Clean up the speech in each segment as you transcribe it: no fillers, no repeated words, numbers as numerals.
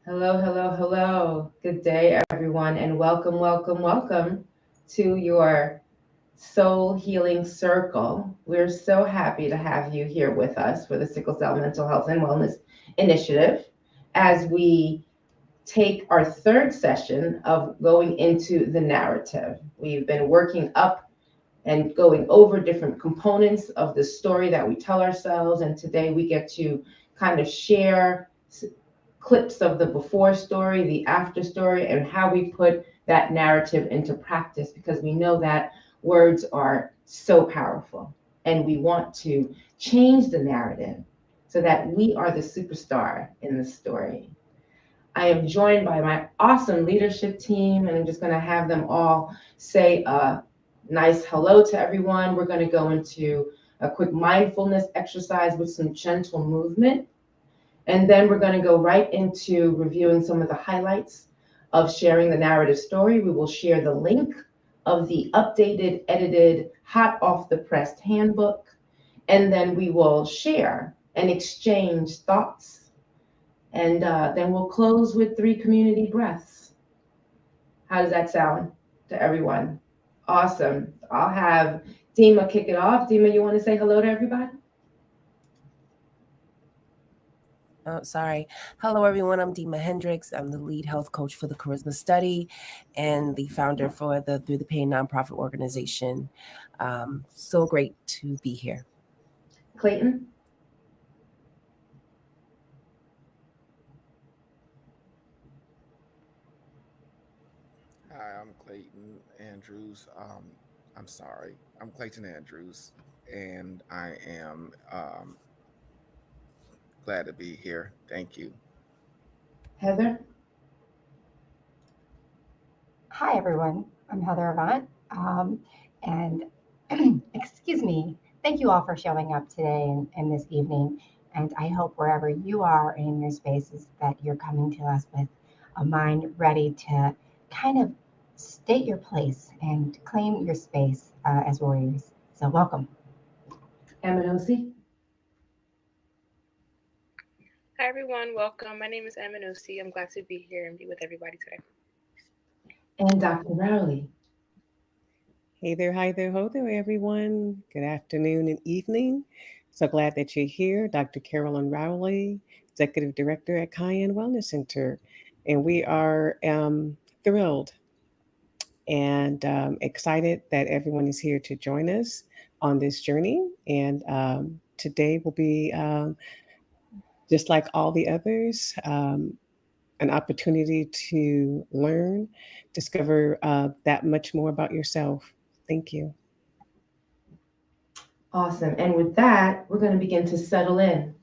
Hello, hello, hello. Good day, everyone, and welcome, welcome, welcome to your Soul Healing Circle. We're so happy to have you here with us for the Sickle Cell Mental Health and Wellness Initiative as we take our third session of going into the narrative. We've been working up and going over different components of the story that we tell ourselves, and today we get to kind of share clips of the before story, the after story, and how we put that narrative into practice because we know that words are so powerful and we want to change the narrative so that we are the superstar in the story. I am joined by my awesome leadership team, and I'm just going to have them all say a nice hello to everyone. We're going to go into a quick mindfulness exercise with some gentle movement. And then we're going to go right into reviewing some of the highlights of sharing the narrative story. We will share the link of the updated, edited, hot off the pressed handbook. And then we will share and exchange thoughts. And then we'll close with 3 community breaths. How does that sound to everyone? Awesome. I'll have Dima kick it off. Dima, you want to say hello to everybody? Oh, sorry. Hello, everyone. I'm Dima Hendricks. I'm the lead health coach for the Charisma Study and the founder for the Through the Pain nonprofit organization. So great to be here. Clayton? Hi, I'm Clayton Andrews. I'm Clayton Andrews, and I am glad to be here. Thank you. Heather? Hi, everyone. I'm Heather Avant. And excuse me, thank you all for showing up today and this evening. And I hope wherever you are in your spaces that you're coming to us with a mind ready to kind of state your place and claim your space as warriors. So welcome. Aminosi? Hi everyone, welcome. My name is Aminosi. I'm glad to be here and be with everybody today. And Dr. Rowley? Hey there, hi there, ho there, everyone. Good afternoon and evening. So glad that you're here. Dr. Carolyn Rowley, Executive Director at Cayenne Wellness Center. And we are thrilled and excited that everyone is here to join us on this journey. And today will be, just like all the others, an opportunity to learn, discover that much more about yourself. Thank you. Awesome. And with that, we're going to begin to settle in.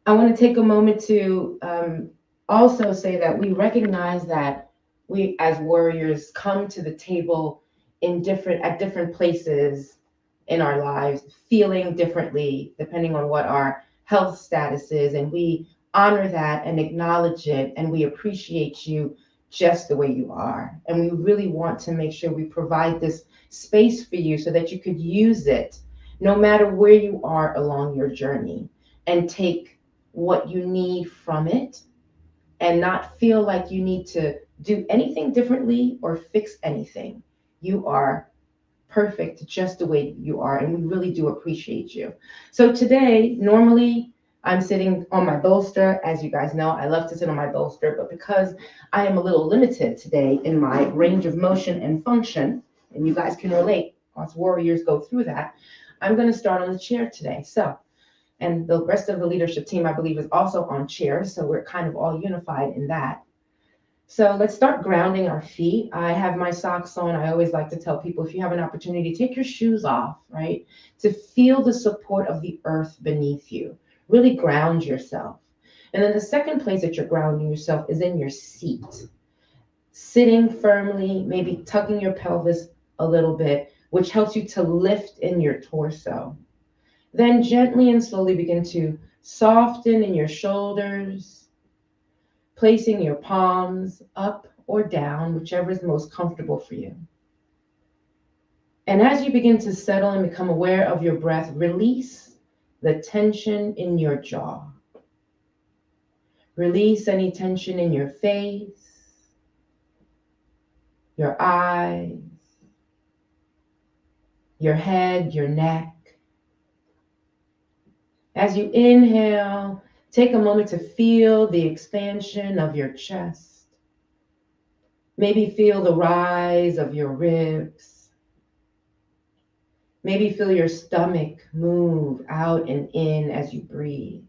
I want to take a moment to also say that we recognize that we as warriors come to the table at different places in our lives, feeling differently depending on what our health status is. And we honor that and acknowledge it. And we appreciate you just the way you are. And we really want to make sure we provide this space for you so that you could use it no matter where you are along your journey and take what you need from it and not feel like you need to do anything differently or fix anything. You are perfect just the way you are, and we really do appreciate you. So today, normally I'm sitting on my bolster. As you guys know, I love to sit on my bolster, but because I am a little limited today in my range of motion and function, and you guys can relate, us warriors go through that, I'm going to start on the chair today. And the rest of the leadership team, I believe, is also on chairs. So we're kind of all unified in that. So let's start grounding our feet. I have my socks on. I always like to tell people, if you have an opportunity, take your shoes off, right? To feel the support of the earth beneath you. Really ground yourself. And then the second place that you're grounding yourself is in your seat, sitting firmly, maybe tucking your pelvis a little bit, which helps you to lift in your torso. Then gently and slowly begin to soften in your shoulders, placing your palms up or down, whichever is most comfortable for you. And as you begin to settle and become aware of your breath, release the tension in your jaw. Release any tension in your face, your eyes, your head, your neck. As you inhale, take a moment to feel the expansion of your chest. Maybe feel the rise of your ribs. Maybe feel your stomach move out and in as you breathe.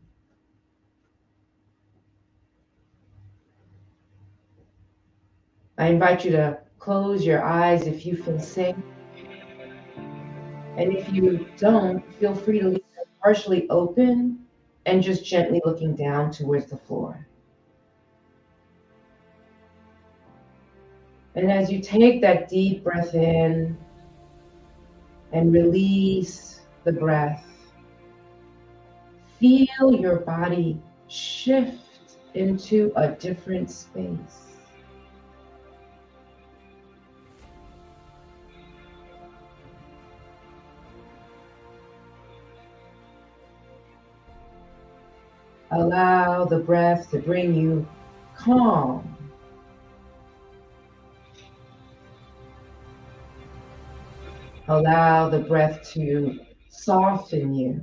I invite you to close your eyes if you feel safe. And if you don't, feel free to leave them partially open and just gently looking down towards the floor. And as you take that deep breath in and release the breath, feel your body shift into a different space. Allow the breath to bring you calm. Allow the breath to soften you.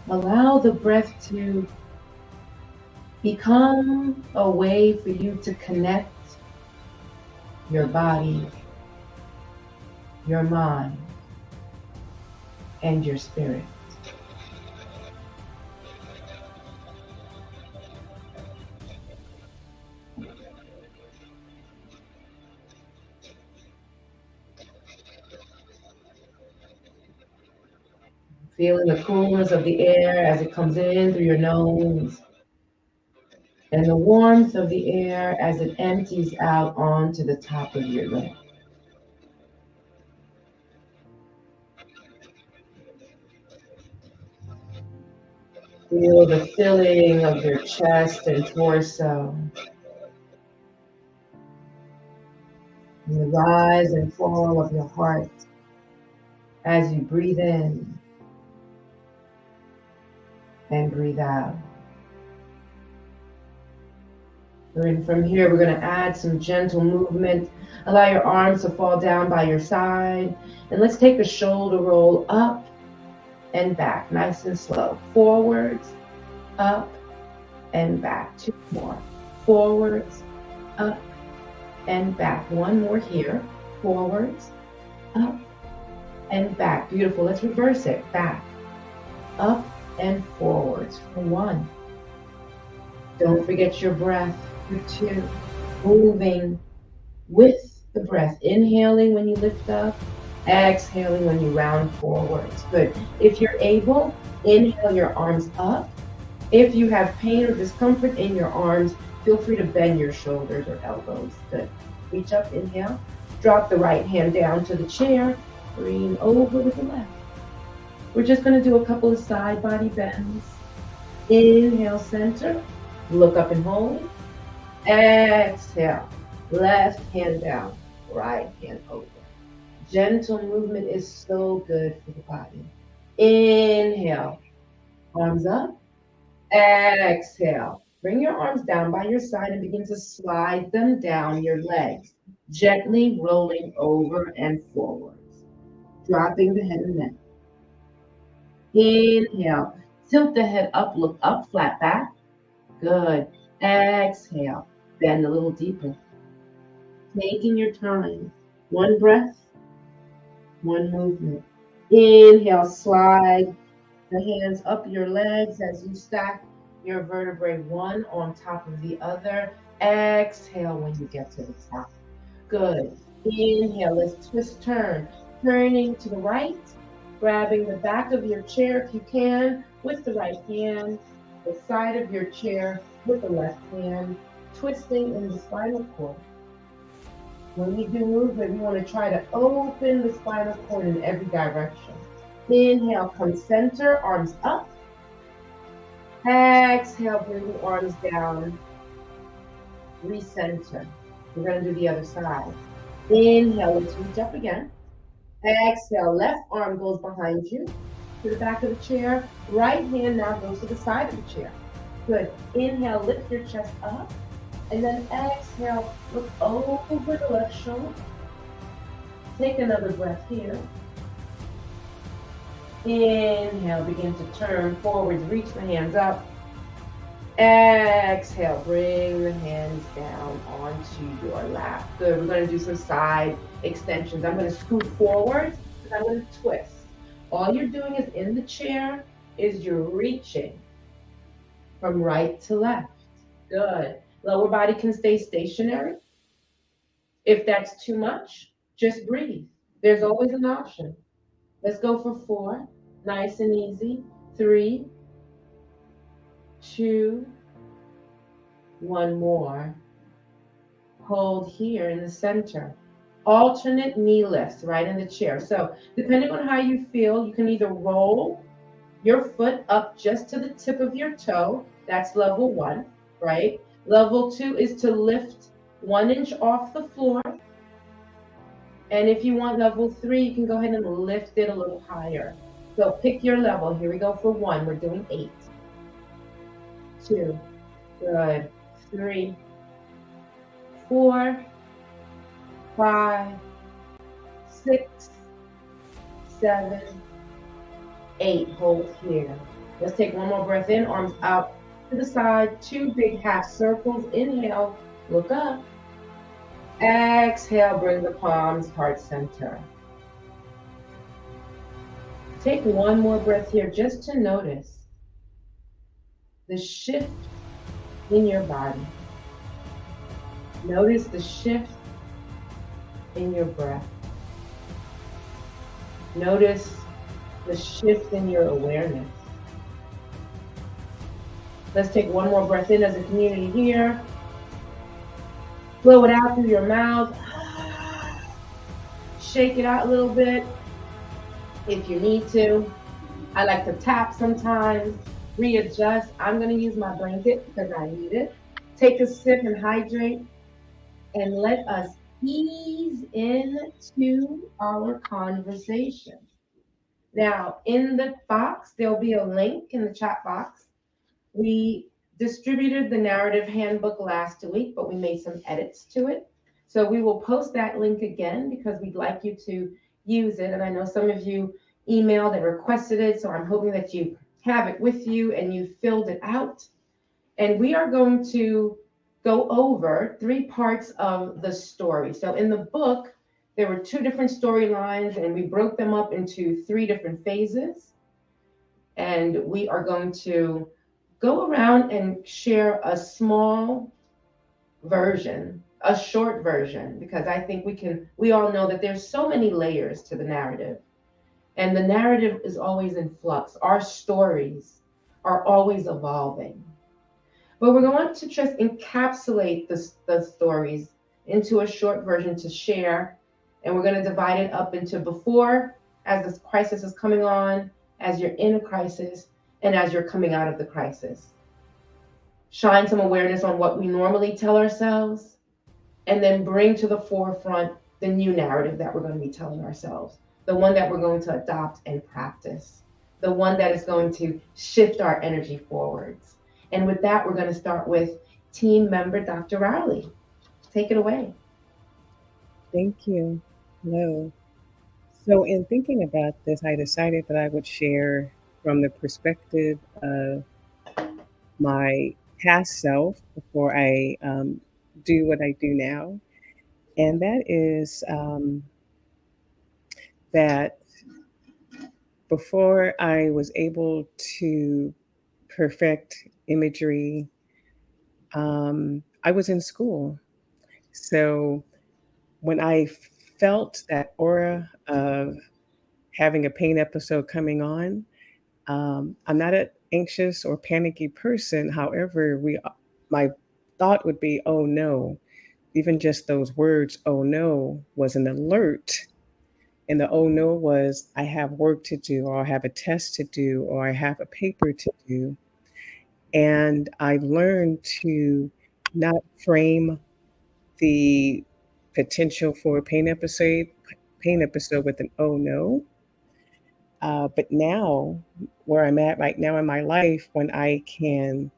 Allow the breath to become a way for you to connect your body, your mind, and your spirit. Feeling the coolness of the air as it comes in through your nose, and the warmth of the air as it empties out onto the top of your lip. Feel the filling of your chest and torso, and the rise and fall of your heart as you breathe in and breathe out. And from here, we're going to add some gentle movement. Allow your arms to fall down by your side. And let's take a shoulder roll up and back, nice and slow. Forwards, up, and back. Two more. Forwards, up, and back. One more here. Forwards, up, and back. Beautiful. Let's reverse it. Back, up, and forwards for one. Don't forget your breath for two. Moving with the breath. Inhaling when you lift up, exhaling when you round forwards. Good. If you're able, inhale your arms up. If you have pain or discomfort in your arms, feel free to bend your shoulders or elbows. Good. Reach up, inhale. Drop the right hand down to the chair. Bring over with the left. We're just going to do a couple of side body bends. Inhale, center. Look up and hold. Exhale. Left hand down. Right hand over. Gentle movement is so good for the body. Inhale. Arms up. Exhale. Bring your arms down by your side and begin to slide them down your legs. Gently rolling over and forwards. Dropping the head and neck. Inhale. Tilt the head up, look up, flat back. Good. Exhale. Bend a little deeper. Taking your time. One breath, one movement. Inhale, slide the hands up your legs as you stack your vertebrae one on top of the other. Exhale when you get to the top. Good. Inhale, let's twist, turn. Turning to the right, grabbing the back of your chair if you can with the right hand, the side of your chair with the left hand, twisting in the spinal cord. When we do movement, we want to try to open the spinal cord in every direction. Inhale, come center, arms up. Exhale, bring the arms down. Recenter. We're going to do the other side. Inhale, let's reach up again. Exhale, left arm goes behind you to the back of the chair. Right hand now goes to the side of the chair. Good. Inhale, lift your chest up. And then exhale, look over the left shoulder. Take another breath here. Inhale, begin to turn forwards, reach the hands up. Exhale, bring the hands down onto your lap. Good, we're gonna do some side extensions. I'm gonna scoot forward and I'm gonna twist. All you're doing is in the chair is you're reaching from right to left. Good. Lower body can stay stationary. If that's too much, just breathe. There's always an option. Let's go for 4, nice and easy. 3, 2, 1 more. Hold here in the center. Alternate knee lifts right in the chair. So depending on how you feel, you can either roll your foot up just to the tip of your toe. That's level 1, right? Level 2 is to lift 1 inch off the floor. And if you want level 3, you can go ahead and lift it a little higher. So pick your level. Here we go for 1. We're doing 8. 2. Good. 3. 4. 5. 6. 7. 8. Hold here. Let's take one more breath in. Arms out to the side. 2 big half circles. Inhale. Look up. Exhale, bring the palms heart center. Take one more breath here just to notice the shift in your body. Notice the shift in your breath. Notice the shift in your awareness. Let's take one more breath in as a community here. Blow it out through your mouth. Shake it out a little bit if you need to. I like to tap sometimes, readjust. I'm going to use my blanket because I need it. Take a sip and hydrate, and let us ease into our conversation. Now, in the box, there'll be a link in the chat box. We distributed the narrative handbook last week, but we made some edits to it. So we will post that link again because we'd like you to use it. And I know some of you emailed and requested it, so I'm hoping that you have it with you and you filled it out. And we are going to go over 3 parts of the story. So in the book, there were 2 different storylines, and we broke them up into 3 different phases. And we are going to go around and share a small version, a short version, because I think we all know that there's so many layers to the narrative. And the narrative is always in flux. Our stories are always evolving. But we're going to just encapsulate the stories into a short version to share. And we're going to divide it up into before, as this crisis is coming on, as you're in a crisis, and as you're coming out of the crisis. Shine some awareness on what we normally tell ourselves, and then bring to the forefront the new narrative that we're going to be telling ourselves, the one that we're going to adopt and practice, the one that is going to shift our energy forwards. And with that, we're going to start with team member Dr. Rowley. Take it away. Thank you. Hello. So in thinking about this, I decided that I would share from the perspective of my past self before I do what I do now. And that is that before I was able to perfect imagery, I was in school. So when I felt that aura of having a pain episode coming on. I'm not an anxious or panicky person. However, my thought would be, oh no. Even just those words, oh no, was an alert. And the oh no was, I have work to do, or I have a test to do, or I have a paper to do. And I've learned to not frame the potential for a pain episode with an oh no. But now, where I'm at right now in my life, when I can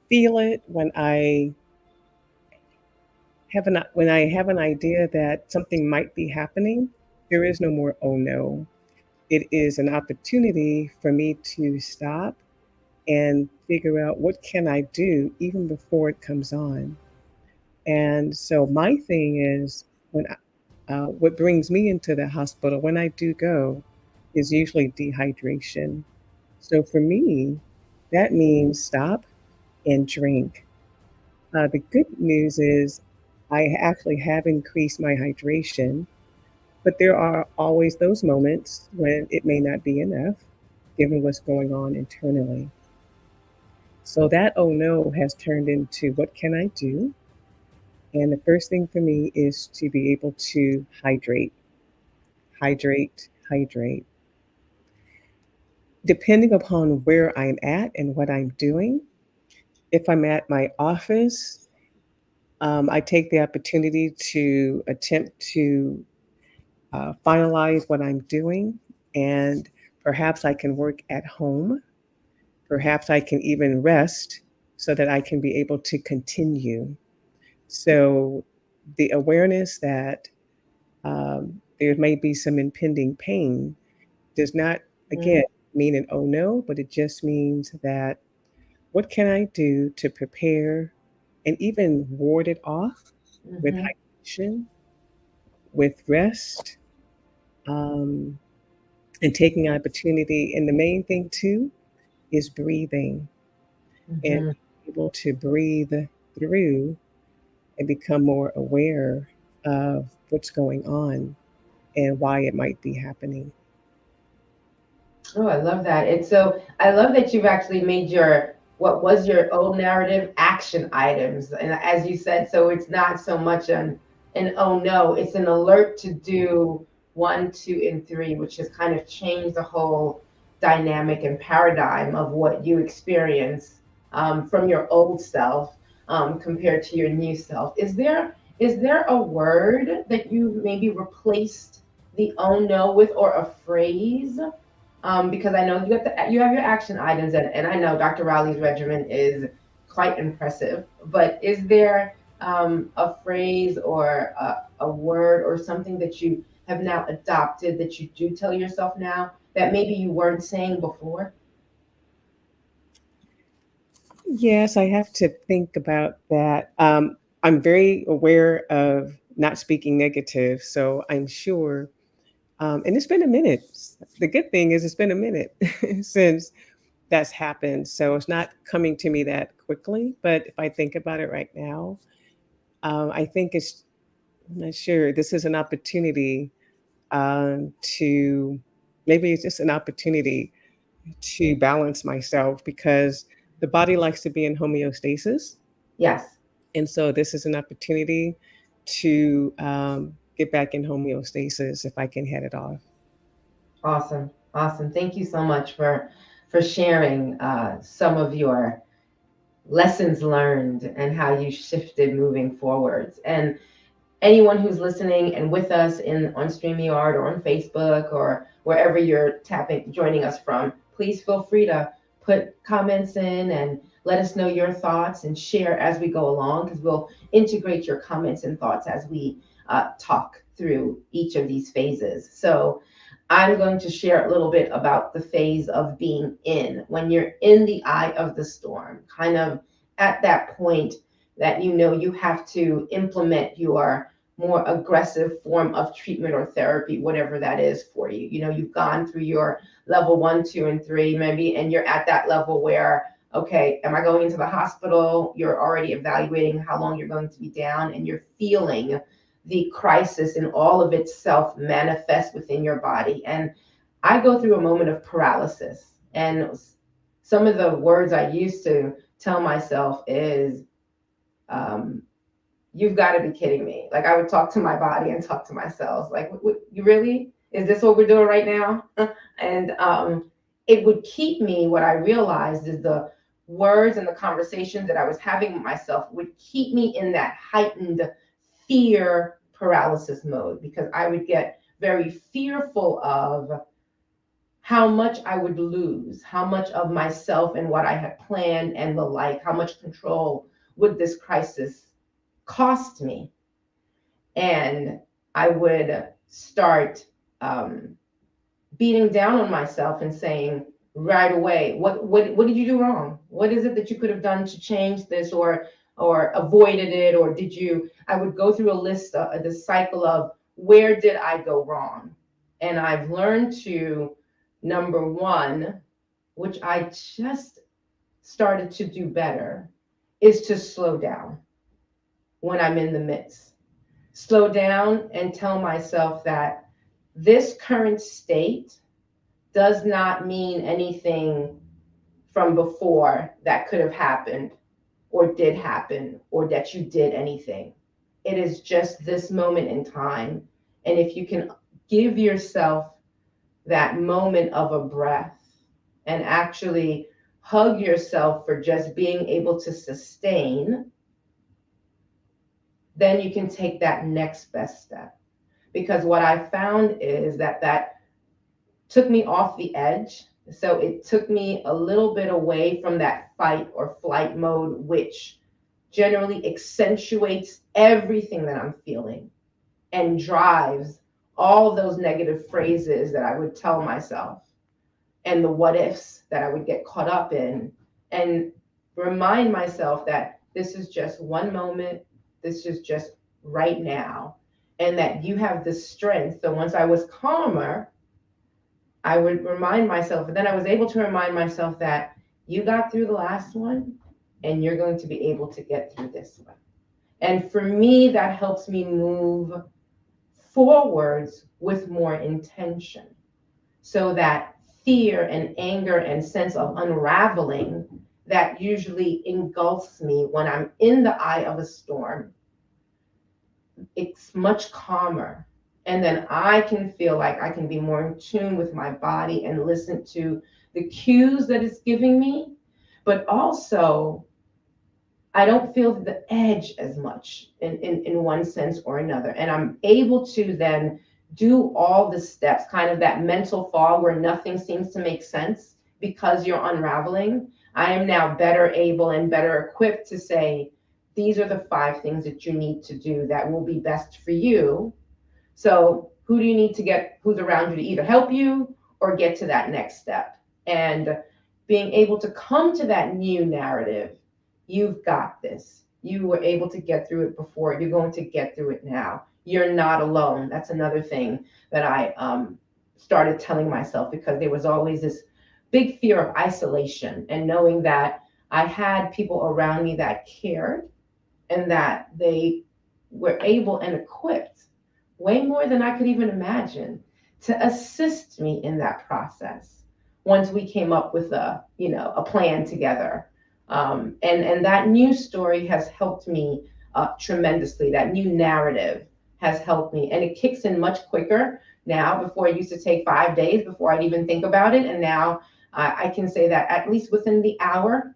feel it, when I have an idea that something might be happening, there is no more oh no. It is an opportunity for me to stop and figure out what can I do even before it comes on. And so my thing is what brings me into the hospital when I do go is usually dehydration. So for me, that means stop and drink. The good news is I actually have increased my hydration, but there are always those moments when it may not be enough, given what's going on internally. So that oh no has turned into what can I do? And the first thing for me is to be able to hydrate, hydrate, hydrate. Depending upon where I'm at and what I'm doing, if I'm at my office, I take the opportunity to attempt to finalize what I'm doing, and perhaps I can work at home. Perhaps I can even rest so that I can be able to continue. So the awareness that there may be some impending pain does not, again, mean an oh no, but it just means that what can I do to prepare and even ward it off with Mhm. hydration, with rest, um, and taking opportunity. And the main thing too is breathing and Mhm. being able to breathe through and become more aware of what's going on and why it might be happening. Oh, I love that. It's so, I love that you've actually made your, what was your old narrative action items. And as you said, so it's not so much an oh no, it's an alert to do 1, 2, and 3, which has kind of changed the whole dynamic and paradigm of what you experience from your old self compared to your new self. Is there a word that you maybe replaced the oh no with, or a phrase? Because I know you have your action items, and I know Dr. Rowley's regimen is quite impressive. But is there a phrase or a word or something that you have now adopted that you do tell yourself now that maybe you weren't saying before? Yes, I have to think about that. I'm very aware of not speaking negative, so I'm sure. And it's been a minute. The good thing is it's been a minute since that's happened, so it's not coming to me that quickly. But if I think about it right now, I think I'm not sure. This is an opportunity to maybe it's just an opportunity to balance myself because the body likes to be in homeostasis. Yes. And so this is an opportunity to get back in homeostasis if I can head it off. Awesome. Awesome. Thank you so much for sharing some of your lessons learned and how you shifted moving forwards. And anyone who's listening and with us on StreamYard or on Facebook or wherever you're joining us from, please feel free to put comments in and let us know your thoughts and share as we go along, because we'll integrate your comments and thoughts as we talk through each of these phases. So I'm going to share a little bit about the phase of being in, when you're in the eye of the storm, kind of at that point that you have to implement your more aggressive form of treatment or therapy, whatever that is for you. You've gone through your level 1, 2, and 3, maybe, and you're at that level where, okay, am I going into the hospital? You're already evaluating how long you're going to be down, and you're feeling the crisis in all of itself manifest within your body. And I go through a moment of paralysis. And some of the words I used to tell myself is, you've got to be kidding me. Like, I would talk to my body and talk to myself, like, you really? Is this what we're doing right now? And it would keep me, what I realized is the words and the conversations that I was having with myself would keep me in that heightened fear paralysis mode, because I would get very fearful of how much I would lose, how much of myself and what I had planned and the like, how much control would this crisis cost me. And I would start beating down on myself and saying right away, what did you do wrong? What is it that you could have done to change this, or avoided it? Or did you? I would go through a list of the cycle of where did I go wrong? And I've learned to, number one, which I just started to do better, is to slow down when I'm in the midst. Slow down and tell myself that this current state does not mean anything from before that could have happened or did happen, or that you did anything. It is just this moment in time. And if you can give yourself that moment of a breath and actually hug yourself for just being able to sustain, then you can take that next best step. Because what I found is that took me off the edge. So it took me a little bit away from that fight or flight mode, which generally accentuates everything that I'm feeling and drives all those negative phrases that I would tell myself and the what ifs that I would get caught up in, and remind myself that this is just one moment, this is just right now, and that you have the strength. So once I was calmer, I would remind myself, and then I was able to remind myself that you got through the last one and you're going to be able to get through this one. And for me, that helps me move forwards with more intention, so that fear and anger and sense of unraveling that usually engulfs me when I'm in the eye of a storm, it's much calmer. And then I can feel like I can be more in tune with my body and listen to the cues that it's giving me. But also, I don't feel the edge as much in one sense or another. And I'm able to then do all the steps, kind of that mental fog where nothing seems to make sense because you're unraveling. I am now better able and better equipped to say, these are the 5 things that you need to do that will be best for you. So who do you need to get, who's around you to either help you or get to that next step? And being able to come to that new narrative, you've got this. You were able to get through it before. You're going to get through it now. You're not alone. That's another thing that I started telling myself, because there was always this big fear of isolation, and knowing that I had people around me that cared and that they were able and equipped way more than I could even imagine to assist me in that process once we came up with a plan together. And that new story has helped me tremendously. That new narrative has helped me, and it kicks in much quicker now. Before, it used to take 5 days before I'd even think about it, and now I can say that at least within the hour,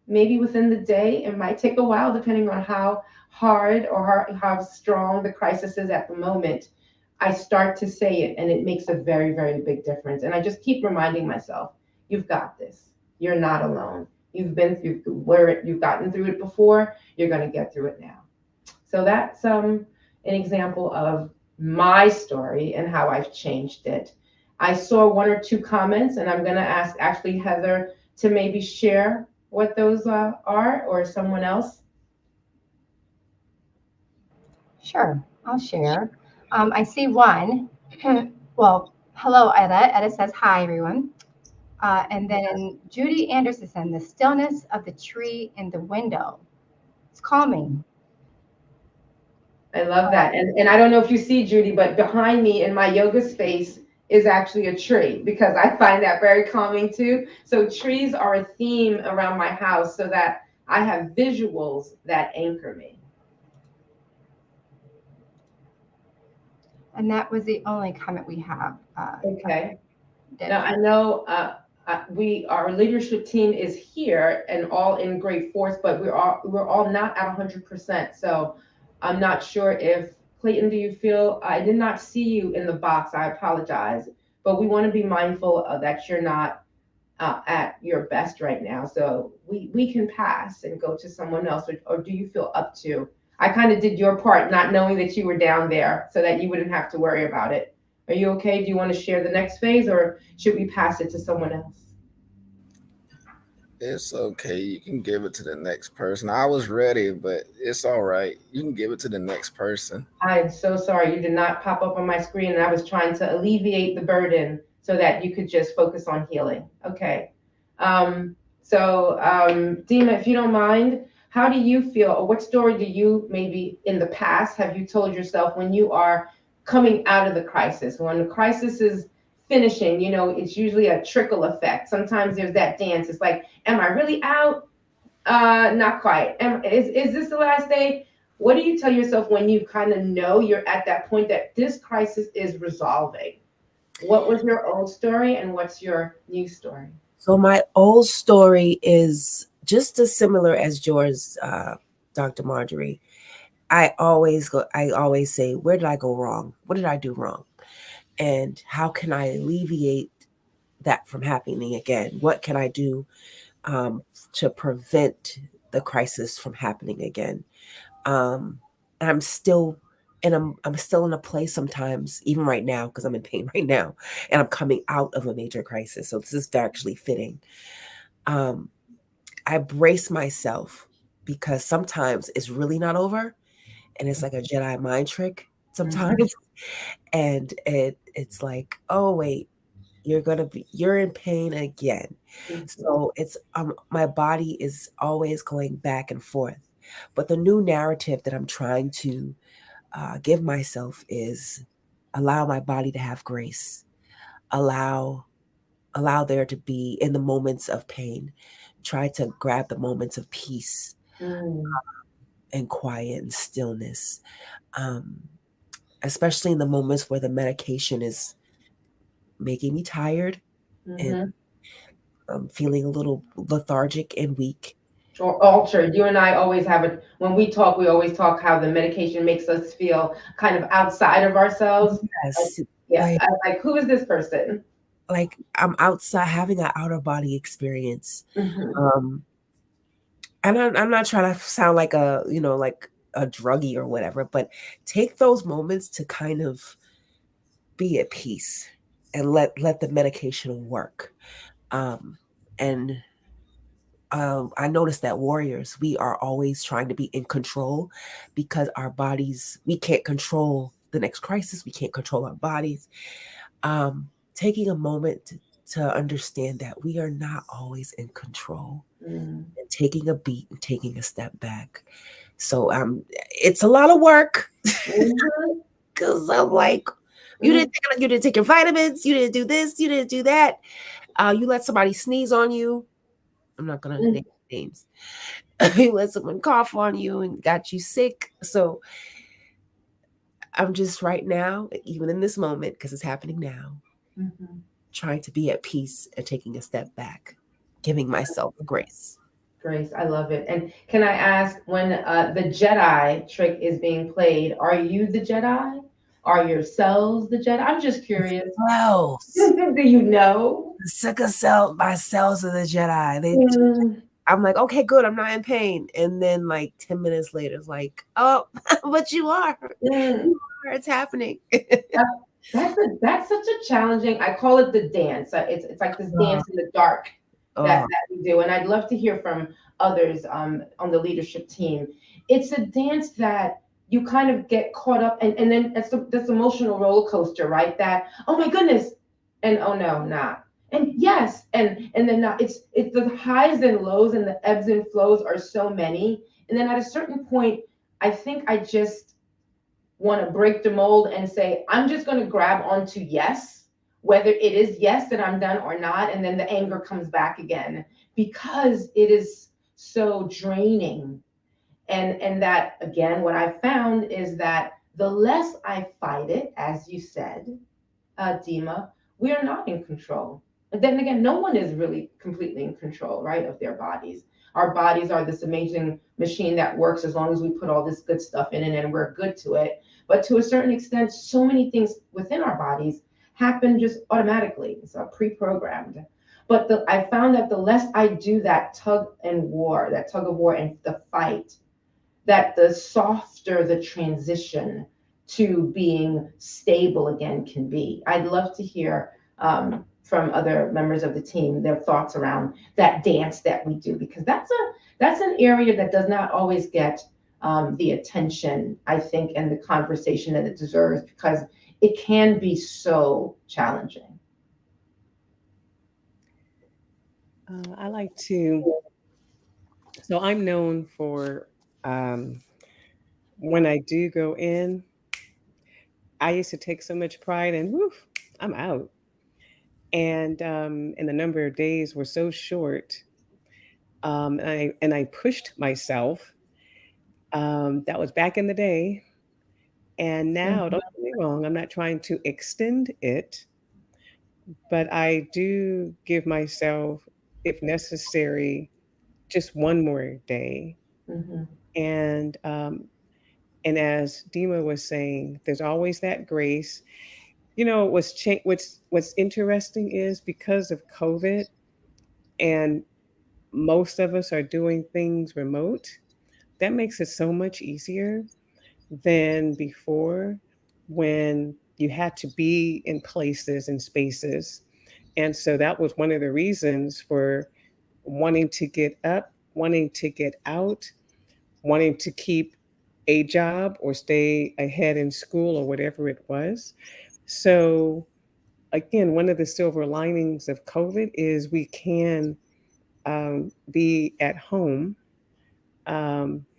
maybe within the day. It might take a while depending on how hard or how strong the crisis is at the moment. I start to say it, and it makes a very, very big difference. And I just keep reminding myself, you've got this. You're not alone. You've been through where you've gotten through it before. You're going to get through it now. So that's an example of my story and how I've changed it. I saw 1 or 2 comments, and I'm going to ask actually Heather to maybe share what those are, or someone else. Sure, I'll share. I see one. Well, hello, Etta. Etta says, hi, everyone. And then Judy Anderson, the stillness of the tree in the window. It's calming. I love that. And I don't know if you see, Judy, but behind me in my yoga space is actually a tree because I find that very calming too. So trees are a theme around my house so that I have visuals that anchor me. And that was the only comment we have. Okay. Deb. Now I know our leadership team is here and all in great force, but we're all not at 100%. So I'm not sure if Clayton, do you feel I did not see you in the box? I apologize, but we want to be mindful of that you're not at your best right now. So we can pass and go to someone else, or do you feel up to? I kind of did your part, not knowing that you were down there, so that you wouldn't have to worry about it. Are you okay? Do you want to share the next phase, or should we pass it to someone else? It's okay. You can give it to the next person. I was ready, but it's all right. You can give it to the next person. I'm so sorry. You did not pop up on my screen, and I was trying to alleviate the burden so that you could just focus on healing. Okay. Dima, if you don't mind, how do you feel, or what story do you maybe in the past have you told yourself when you are coming out of the crisis? When the crisis is finishing, it's usually a trickle effect. Sometimes there's that dance. It's like, am I really out? Not quite. Is this the last day? What do you tell yourself when you kind of know you're at that point that this crisis is resolving? What was your old story and what's your new story? So my old story is just as similar as yours, Dr. Marjorie. I always say, where did I go wrong? What did I do wrong? And how can I alleviate that from happening again? What can I do to prevent the crisis from happening again? I'm still I'm still in a place sometimes, even right now, because I'm in pain right now, and I'm coming out of a major crisis. So this is actually fitting. I brace myself because sometimes it's really not over, and it's like a Jedi mind trick sometimes, and it's like, oh wait, you're in pain again. So it's my body is always going back and forth. But the new narrative that I'm trying to give myself is allow my body to have grace, allow there to be in the moments of pain, try to grab the moments of peace and quiet and stillness, especially in the moments where the medication is making me tired and I'm feeling a little lethargic and weak. Or altered. You and I always have it when we always talk how the medication makes us feel kind of outside of ourselves. Yes. Like who is this person? Like I'm outside having an outer body experience. And I'm not trying to sound like a druggie or whatever, but take those moments to kind of be at peace and let the medication work. I noticed that warriors, we are always trying to be in control because our bodies, we can't control the next crisis. We can't control our bodies. Taking a moment to understand that we are not always in control and taking a beat and taking a step back. So it's a lot of work because I'm like, you didn't take your vitamins, you didn't do this, you didn't do that. You let somebody sneeze on you. I'm not going to name names. You let someone cough on you and got you sick. So I'm just right now, even in this moment, because it's happening now, trying to be at peace and taking a step back, giving myself grace. Grace, I love it. And can I ask, when the Jedi trick is being played, are you the Jedi? Are your cells the Jedi? I'm just curious. Wow. Do you know? My cells are the Jedi. I'm like, okay, good. I'm not in pain. And then like 10 minutes later, it's like, oh, but you are. It's happening. That's such a challenging, I call it the dance. It's like this dance in the dark that we do. And I'd love to hear from others on the leadership team. It's a dance that you kind of get caught up and then it's this emotional roller coaster, right? That, oh my goodness, and oh no, not. And yes, and then not. It's the highs and lows and the ebbs and flows are so many. And then at a certain point, I think I just want to break the mold and say, I'm just going to grab onto yes, whether it is yes that I'm done or not. And then the anger comes back again because it is so draining. And that, again, what I found is that the less I fight it, as you said, Dima, we are not in control. And then again, no one is really completely in control, right, of their bodies. Our bodies are this amazing machine that works as long as we put all this good stuff in it and we're good to it. But to a certain extent, so many things within our bodies happen just automatically. It's pre-programmed. But I found that the less I do that tug of war and the fight, that the softer the transition to being stable again can be. I'd love to hear from other members of the team their thoughts around that dance that we do, because that's an area that does not always get the attention, I think, and the conversation that it deserves, because it can be so challenging. I like to, so I'm known for when I do go in, I used to take so much pride in, woof, I'm out. And the number of days were so short. And I pushed myself. That was back in the day. And now, don't get me wrong, I'm not trying to extend it, but I do give myself, if necessary, just one more day. Mm-hmm. And as Dima was saying, there's always that grace. You know, what's interesting is because of COVID, and most of us are doing things remote. That makes it so much easier than before, when you had to be in places and spaces. And so that was one of the reasons for wanting to get up, wanting to get out, wanting to keep a job or stay ahead in school or whatever it was. So, again, one of the silver linings of COVID is we can be at home,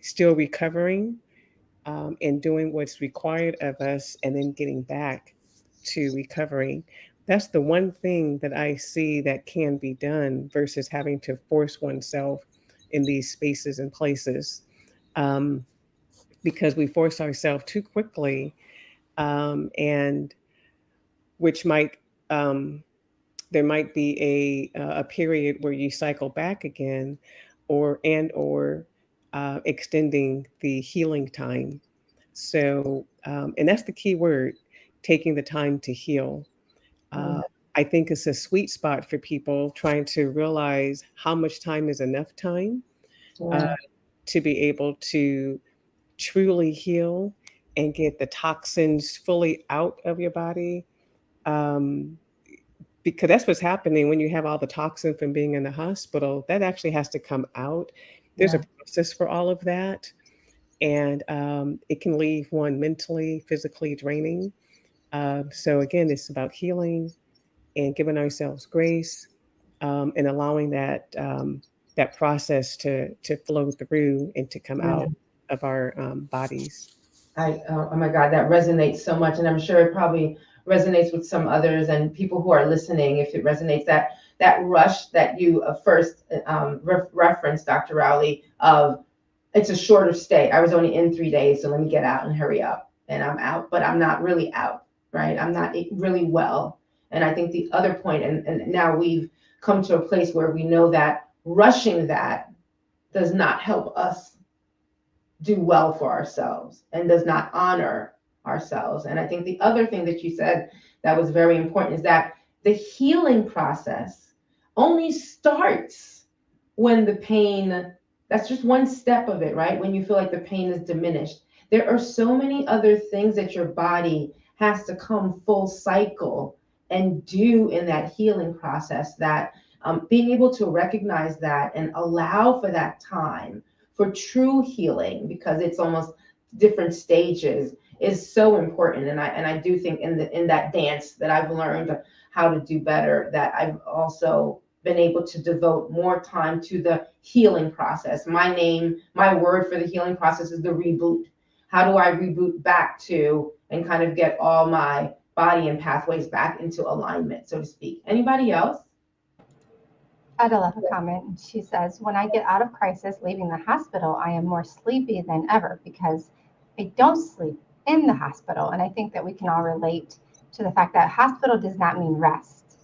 still recovering, and doing what's required of us, and then getting back to recovering. That's the one thing that I see that can be done versus having to force oneself in these spaces and places, because we force ourselves too quickly, and which might there might be a period where you cycle back again, or extending the healing time. So, and that's the key word, taking the time to heal. Uh, I think it's a sweet spot for people trying to realize how much time is enough time Yeah. to be able to truly heal and get the toxins fully out of your body. Um, because that's what's happening when you have all the toxin from being in the hospital. That actually has to come out. There's a Yeah. process for all of that, and it can leave one mentally, physically draining. So again, it's about healing and giving ourselves grace, and allowing that process to flow through and to come Yeah. out of our bodies. Oh my God, that resonates so much. And I'm sure it probably resonates with some others and people who are listening. If it resonates, that rush that you first referenced, Dr. Rowley, of it's a shorter stay. I was only in 3 days, so let me get out and hurry up. And I'm out, but I'm not really out, right? I'm not really well. And I think the other point, and now we've come to a place where we know that rushing that does not help us do well for ourselves and does not honor ourselves. And I think the other thing that you said that was very important is that the healing process only starts when the pain, that's just one step of it, right? When you feel like the pain is diminished. There are so many other things that your body has to come full cycle and do in that healing process, that being able to recognize that and allow for that time for true healing, because it's almost different stages, is so important. And I do think in that dance that I've learned how to do better, that I've also been able to devote more time to the healing process. My word for the healing process is the reboot. How do I reboot back to and kind of get all my body and pathways back into alignment, so to speak? Anybody else? Etta left a comment. She says, when I get out of crisis leaving the hospital, I am more sleepy than ever because I don't sleep in the hospital. And I think that we can all relate to the fact that hospital does not mean rest.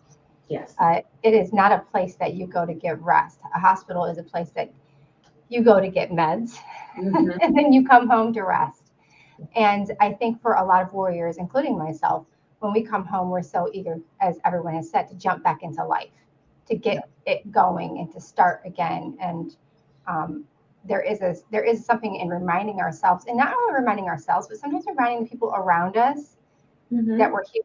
Yes. It is not a place that you go to get rest. A hospital is a place that you go to get meds Mhm. and then you come home to rest. And I think for a lot of warriors, including myself, when we come home, we're so eager, as everyone has said, to jump back into life, to get it going and to start again. And there is something in reminding ourselves, and not only reminding ourselves, but sometimes reminding the people around us Mhm. that we're here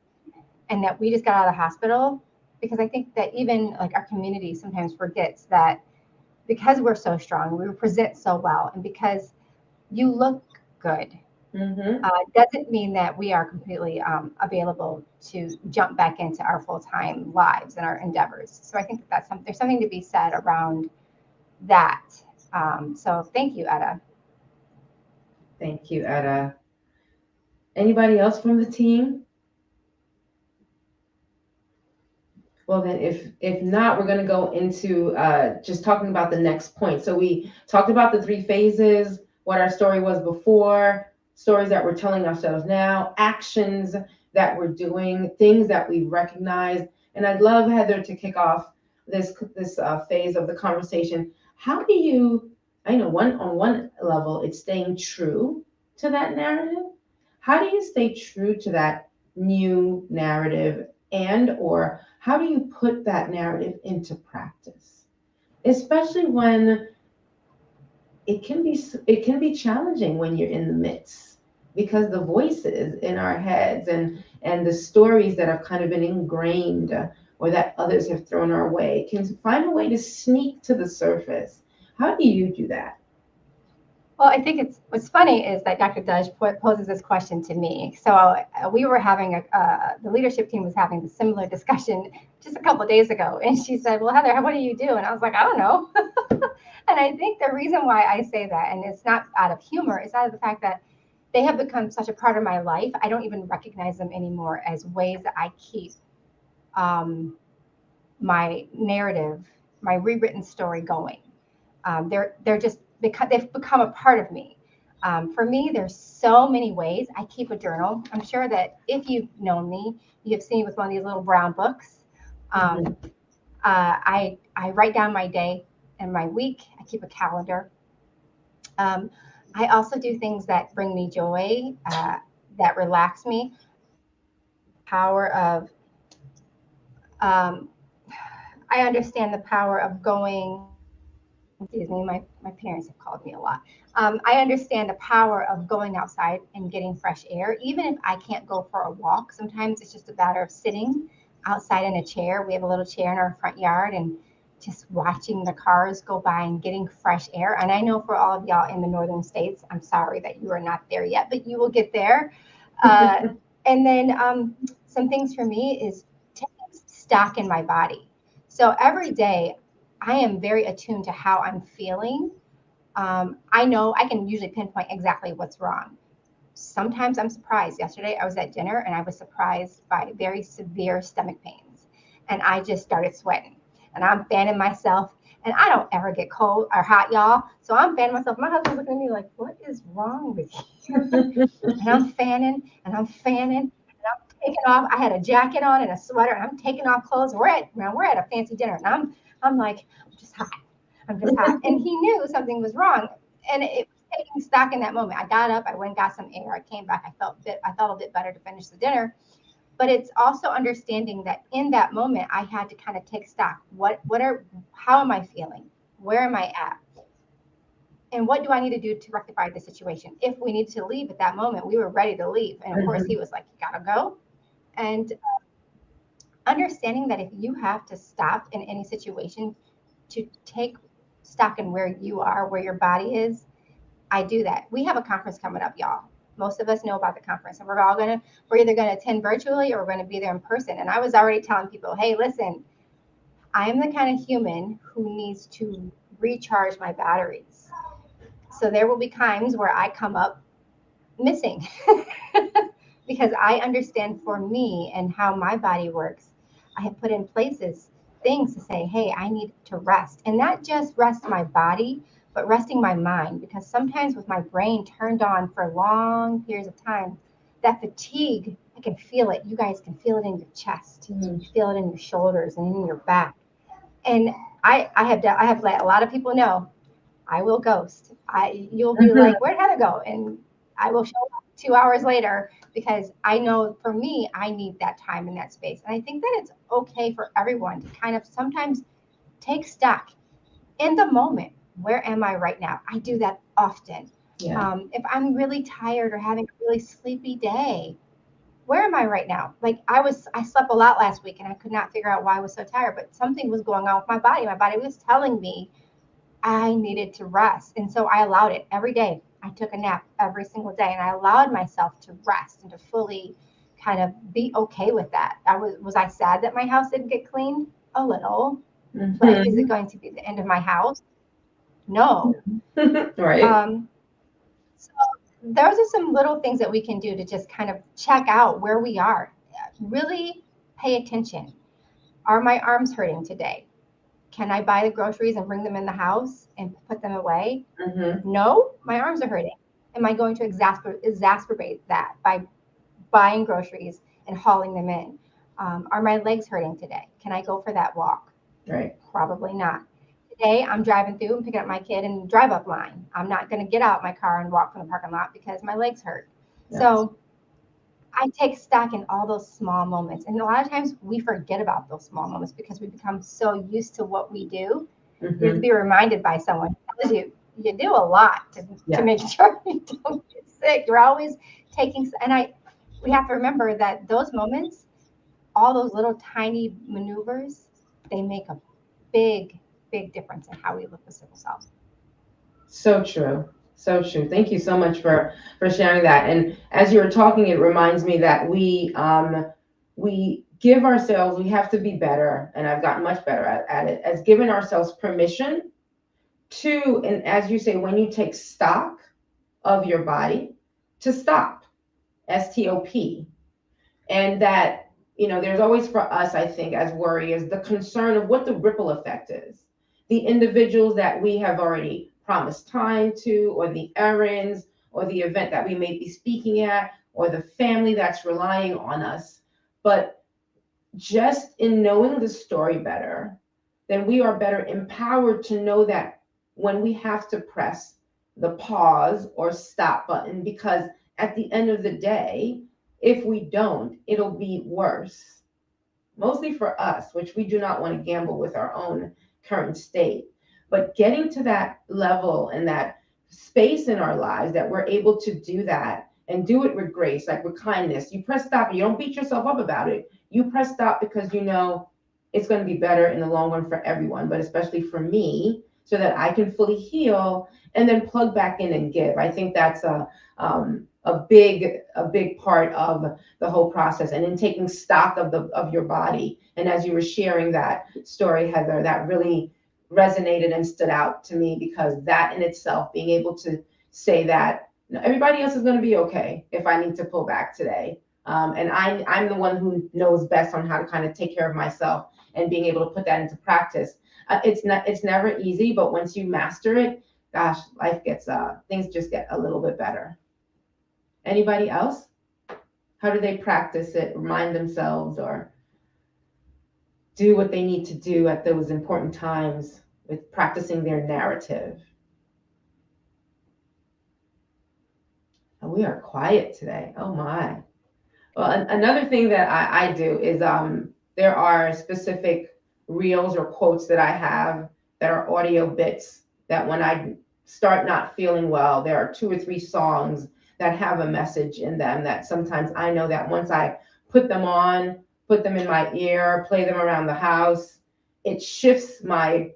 and that we just got out of the hospital. Because I think that even like our community sometimes forgets that because we're so strong, we present so well, and because you look good, Mhm. doesn't mean that we are completely available to jump back into our full-time lives and our endeavors. So I think that there's something to be said around that. So thank you, Etta. Thank you, Etta. Anybody else from the team? Well, then, if not, we're going to go into just talking about the next point. So we talked about the 3 phases, what our story was before, stories that we're telling ourselves now, actions that we're doing, things that we recognize. And I'd love Heather to kick off this phase of the conversation. How do you? I know on one level, it's staying true to that narrative. How do you stay true to that new narrative, and or how do you put that narrative into practice, especially when it can be challenging when you're in the midst, because the voices in our heads and the stories that have kind of been ingrained, or that others have thrown our way, can find a way to sneak to the surface. How do you do that? Well, I think what's funny is that Dr. Dudge poses this question to me. So we were having the leadership team was having a similar discussion just a couple of days ago, and she said, "Well, Heather, what do you do?" And I was like, "I don't know." And I think the reason why I say that, and it's not out of humor, it's out of the fact that they have become such a part of my life. I don't even recognize them anymore as ways that I keep my narrative, my rewritten story going. They're just because they've become a part of me. For me, there's so many ways. I keep a journal. I'm sure that if you've known me, you have seen me with one of these little brown books. Mhm. I write down my day and my week. I keep a calendar. I also do things that bring me joy, that relax me. Power of I understand the power of going. Excuse me, my parents have called me a lot. I understand the power of going outside and getting fresh air, even if I can't go for a walk. Sometimes it's just a matter of sitting outside in a chair. We have a little chair in our front yard and just watching the cars go by and getting fresh air. And I know for all of y'all in the northern states, I'm sorry that you are not there yet, but you will get there. And then some things for me is taking stock in my body. So every day I am very attuned to how I'm feeling. I know I can usually pinpoint exactly what's wrong. Sometimes I'm surprised. Yesterday I was at dinner and I was surprised by very severe stomach pains. And I just started sweating. And I'm fanning myself. And I don't ever get cold or hot, y'all. So I'm fanning myself. My husband's looking at me like, what is wrong with you? And I'm fanning and I'm fanning. And I'm taking off. I had a jacket on and a sweater, and I'm taking off clothes. We're at a fancy dinner, and I'm like, I'm just hot. I'm just hot. And he knew something was wrong. And it was taking stock in that moment. I got up, I went and got some air. I came back. I felt a bit better to finish the dinner. But it's also understanding that in that moment, I had to kind of take stock. How am I feeling? Where am I at? And what do I need to do to rectify the situation? If we needed to leave at that moment, we were ready to leave. And of course, he was like, you gotta go. And understanding that if you have to stop in any situation to take stock in where you are, where your body is, I do that. We have a conference coming up, y'all. Most of us know about the conference, and we're either gonna attend virtually or we're gonna be there in person. And I was already telling people, hey, listen, I am the kind of human who needs to recharge my batteries. So there will be times where I come up missing because I understand for me and how my body works. I have put in places things to say, hey, I need to rest. And not just rest my body, but resting my mind. Because sometimes with my brain turned on for long periods of time, that fatigue, I can feel it. You guys can feel it in your chest. Mhm. You feel it in your shoulders and in your back. And I have let a lot of people know I will ghost. You'll be like, where'd Heather go? And I will show up 2 hours later because I know for me, I need that time and that space. And I think that it's okay for everyone to kind of sometimes take stock in the moment. Where am I right now? I do that often. Yeah. If I'm really tired or having a really sleepy day, where am I right now? Like I slept a lot last week and I could not figure out why I was so tired, but something was going on with my body. My body was telling me I needed to rest. And so I allowed it every day. I took a nap every single day and I allowed myself to rest and to fully kind of be okay with that. Was I sad that my house didn't get cleaned? A little. But is it going to be the end of my house? No. Right. So those are some little things that we can do to just kind of check out where we are. Really pay attention. Are my arms hurting today? Can I buy the groceries and bring them in the house and put them away? Mhm. No, my arms are hurting. Am I going to exacerbate that by buying groceries and hauling them in? Are my legs hurting today? Can I go for that walk? Right. Probably not. Today, I'm driving through and picking up my kid in the drive up line. I'm not going to get out my car and walk from the parking lot because my legs hurt. Yes. So I take stock in all those small moments. And a lot of times we forget about those small moments because we become so used to what we do. You have to Mhm. be reminded by someone who tells you you do a lot Yeah. to make sure you don't get sick. You're always taking, we have to remember that those moments, all those little tiny maneuvers, they make a big, big difference in how we look with sickle cell. So true. So true. Thank you so much for sharing that. And as you were talking, it reminds me that we give ourselves, we have to be better, and I've gotten much better at it, as giving ourselves permission to, and as you say, when you take stock of your body, to stop. STOP. And that, there's always for us, I think, as warriors, the concern of what the ripple effect is. The individuals that we have already promised time to, or the errands, or the event that we may be speaking at, or the family that's relying on us. But just in knowing the story better, then we are better empowered to know that when we have to press the pause or stop button, because at the end of the day, if we don't, it'll be worse. Mostly for us, which we do not want to gamble with our own current state. But getting to that level and that space in our lives that we're able to do that and do it with grace, like with kindness. You press stop, you don't beat yourself up about it. You press stop because you know it's going to be better in the long run for everyone, but especially for me, so that I can fully heal and then plug back in and give. I think that's a big part of the whole process, and in taking stock of your body. And as you were sharing that story, Heather, that really resonated and stood out to me, because that in itself, being able to say that everybody else is going to be okay if I need to pull back today. And I'm the one who knows best on how to kind of take care of myself, and being able to put that into practice. It's never easy, but once you master it, gosh, life gets things just get a little bit better. Anybody else? How do they practice it, remind themselves, or do what they need to do at those important times with practicing their narrative? And we are quiet today. Oh my. Well, another thing that I do is there are specific reels or quotes that I have that are audio bits that when I start not feeling well, there are 2 or 3 songs that have a message in them that sometimes I know that once I put them on, put them in my ear, play them around the house, it shifts my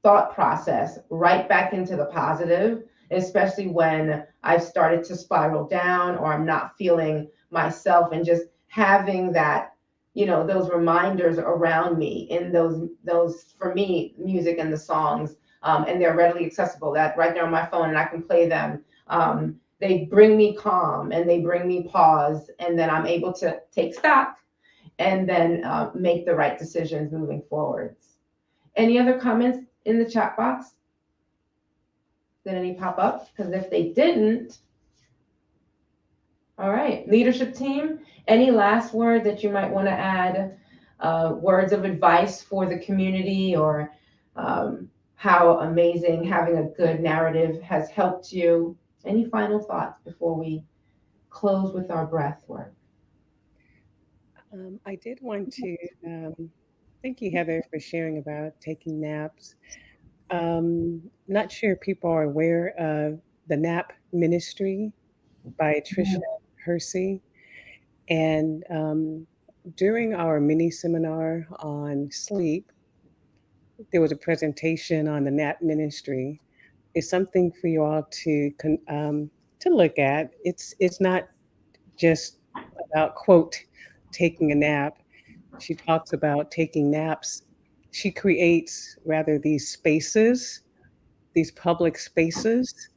thought process right back into the positive, especially when I've started to spiral down or I'm not feeling myself, and just having that, those reminders around me in those for me, music and the songs, and they're readily accessible, that right there on my phone, and I can play them, they bring me calm and they bring me pause, and then I'm able to take stock and then make the right decisions moving forwards. Any other comments in the chat box? Did any pop up? Because if they didn't, all right, leadership team, any last word that you might want to add? Words of advice for the community, or how amazing having a good narrative has helped you? Any final thoughts before we close with our breath work? I did want to thank you, Heather, for sharing about taking naps. Not sure people are aware of the Nap Ministry by Tricia Hersey. And during our mini seminar on sleep, there was a presentation on the Nap Ministry. It's something for you all to look at. It's not just about, quote, taking a nap. She talks about taking naps. She creates rather these spaces, these public spaces,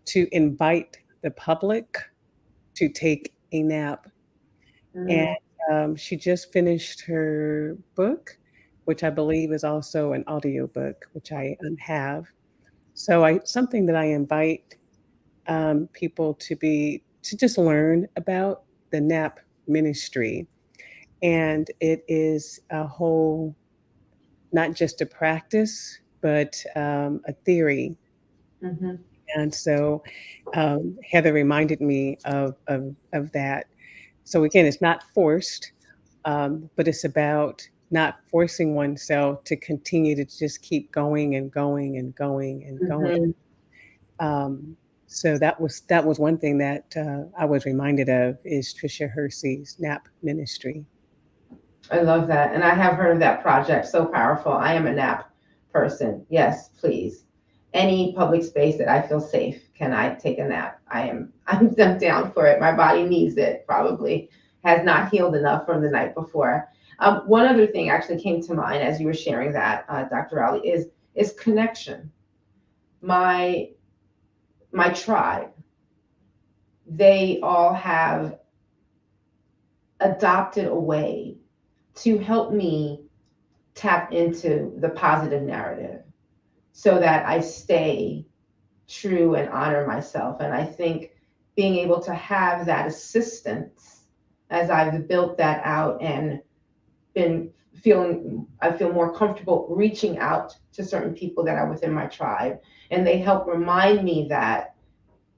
to invite the public to take a nap. And she just finished her book, which I believe is also an audiobook, which I have. So something that I invite people to just learn about the NAP ministry. And it is a whole, not just a practice, but a theory. Mm-hmm. And so Heather reminded me of that. So again, it's not forced, but it's about not forcing oneself to continue to just keep going and going and going and going. So that was one thing that I was reminded of, is Tricia Hersey's NAP ministry. I love that. And I have heard of that project. So powerful. I am a nap person. Yes, please. Any public space that I feel safe, can I take a nap? I'm down for it. My body needs it, probably has not healed enough from the night before. One other thing actually came to mind as you were sharing that, Dr. Ali, is connection. My tribe, they all have adopted a way to help me tap into the positive narrative so that I stay true and honor myself. And I think being able to have that assistance as I've built that out and I feel more comfortable reaching out to certain people that are within my tribe. And they help remind me that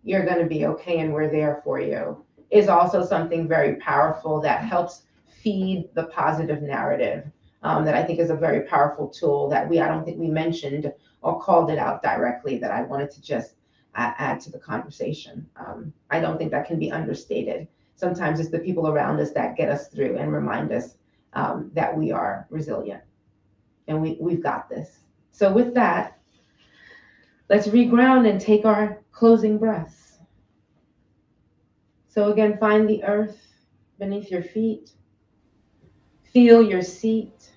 you're going to be okay and we're there for you, is also something very powerful that helps feed the positive narrative, that I think is a very powerful tool that I don't think we mentioned or called it out directly, that I wanted to just add to the conversation. I don't think that can be understated. Sometimes it's the people around us that get us through and remind us that we are resilient and we've got this. So with that, let's reground and take our closing breaths. So again, find the earth beneath your feet. Feel your seat.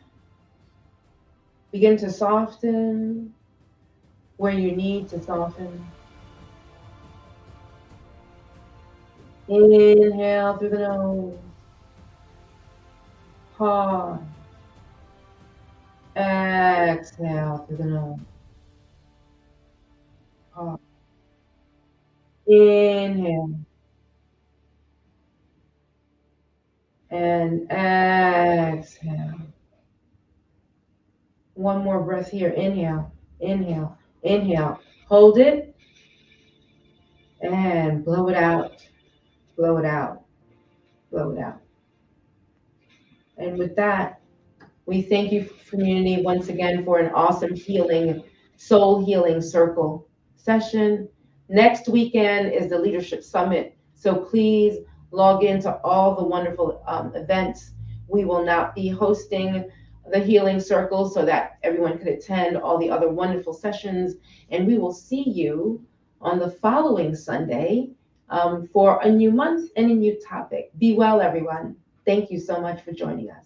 Begin to soften where you need to soften. Inhale through the nose. Pause. Exhale through the nose. Pause. Inhale. And exhale. One more breath here. Inhale, inhale, inhale. Hold it and blow it out. Blow it out. Blow it out. And with that, we thank you, community, once again for an awesome healing, soul healing circle session. Next weekend is the Leadership Summit. So please log into all the wonderful events. We will not be hosting the healing circle so that everyone could attend all the other wonderful sessions. And we will see you on the following Sunday for a new month and a new topic. Be well, everyone. Thank you so much for joining us.